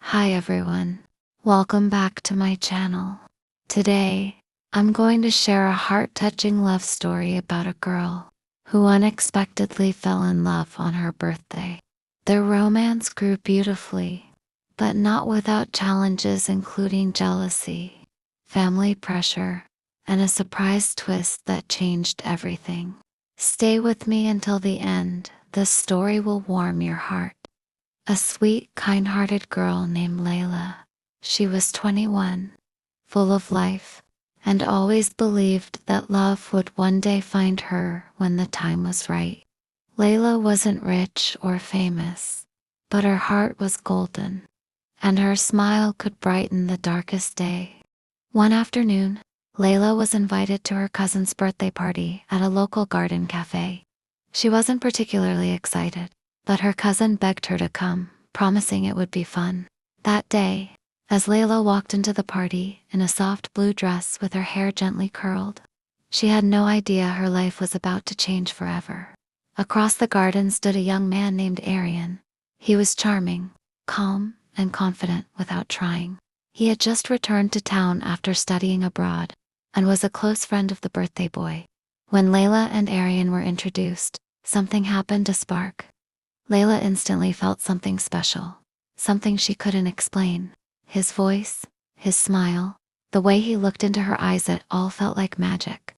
Hi everyone. Welcome back to my channel. Today, I'm going to share a heart-touching love story about a girl who unexpectedly fell in love on her birthday. Their romance grew beautifully, but not without challenges including jealousy, family pressure, and a surprise twist that changed everything. Stay with me until the end. The story will warm your heart. A sweet, kind-hearted girl named Layla. She was 21, full of life, and always believed that love would one day find her when the time was right. Layla wasn't rich or famous, but her heart was golden, and her smile could brighten the darkest day. One afternoon, Layla was invited to her cousin's birthday party at a local garden cafe. She wasn't particularly excited, but her cousin begged her to come, promising it would be fun. That day, as Layla walked into the party in a soft blue dress with her hair gently curled, she had no idea her life was about to change forever. Across the garden stood a young man named Arian. He was charming, calm, and confident without trying. He had just returned to town after studying abroad, and was a close friend of the birthday boy. When Layla and Arian were introduced, something happened to spark. Layla instantly felt something special, something she couldn't explain. His voice, his smile, the way he looked into her eyes, it all felt like magic.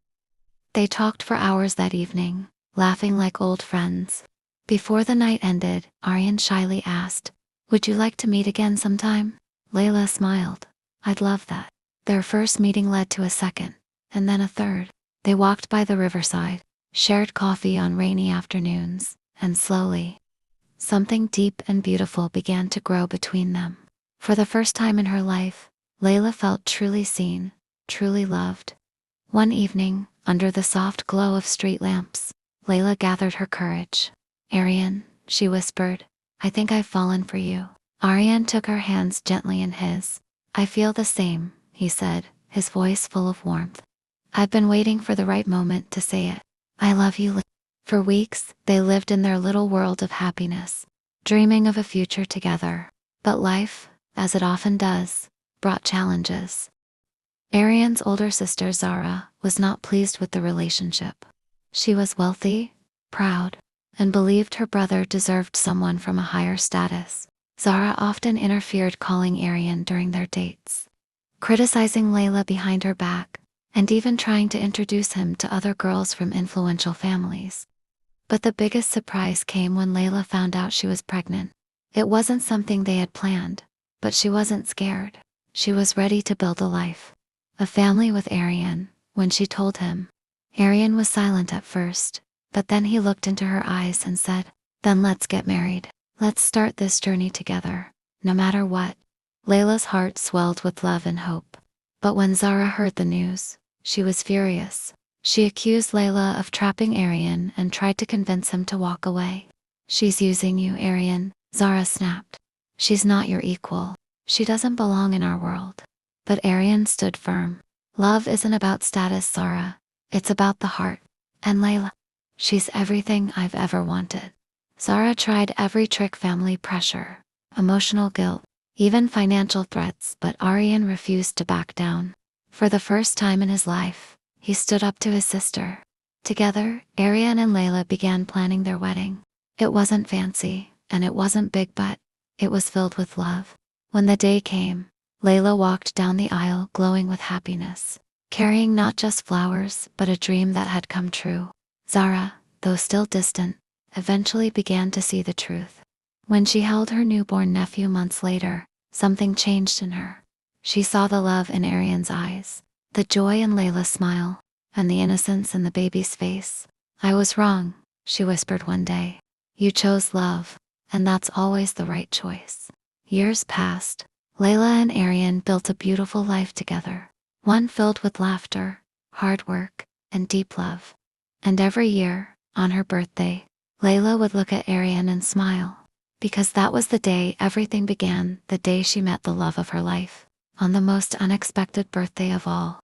They talked for hours that evening, laughing like old friends. Before the night ended, Arian shyly asked, "Would you like to meet again sometime?" Layla smiled. "I'd love that." Their first meeting led to a second, and then a third. They walked by the riverside, shared coffee on rainy afternoons, and slowly, something deep and beautiful began to grow between them. For the first time in her life, Layla felt truly seen, truly loved. One evening, under the soft glow of street lamps, Layla gathered her courage. "Arian," she whispered, "I think I've fallen for you." Arian took her hands gently in his. "I feel the same," he said, his voice full of warmth. "I've been waiting for the right moment to say it. I love you." For weeks, they lived in their little world of happiness, dreaming of a future together. But life, as it often does, brought challenges. Arian's older sister Zara was not pleased with the relationship. She was wealthy, proud, and believed her brother deserved someone from a higher status. Zara often interfered, calling Arian during their dates, criticizing Layla behind her back, and even trying to introduce him to other girls from influential families. But the biggest surprise came when Layla found out she was pregnant. It wasn't something they had planned, but she wasn't scared. She was ready to build a life, a family with Arian. When she told him, Arian was silent at first, but then he looked into her eyes and said, "Then let's get married. Let's start this journey together, no matter what." Layla's heart swelled with love and hope. But when Zara heard the news, she was furious. She accused Layla of trapping Arian and tried to convince him to walk away. "She's using you, Arian," Zara snapped. "She's not your equal. She doesn't belong in our world." But Arian stood firm. "Love isn't about status, Zara. It's about the heart. And Layla, she's everything I've ever wanted." Zara tried every trick: family pressure, emotional guilt, even financial threats, but Arian refused to back down. For the first time in his life, he stood up to his sister. Together, Arian and Layla began planning their wedding. It wasn't fancy, and it wasn't big, but it was filled with love. When the day came, Layla walked down the aisle glowing with happiness, carrying not just flowers, but a dream that had come true. Zara, though still distant, eventually began to see the truth. When she held her newborn nephew months later, something changed in her. She saw the love in Arian's eyes, the joy in Layla's smile, and the innocence in the baby's face. "I was wrong," she whispered one day. "You chose love, and that's always the right choice." Years passed. Layla and Arian built a beautiful life together, one filled with laughter, hard work, and deep love. And every year, on her birthday, Layla would look at Arian and smile, because that was the day everything began, the day she met the love of her life. On the most unexpected birthday of all,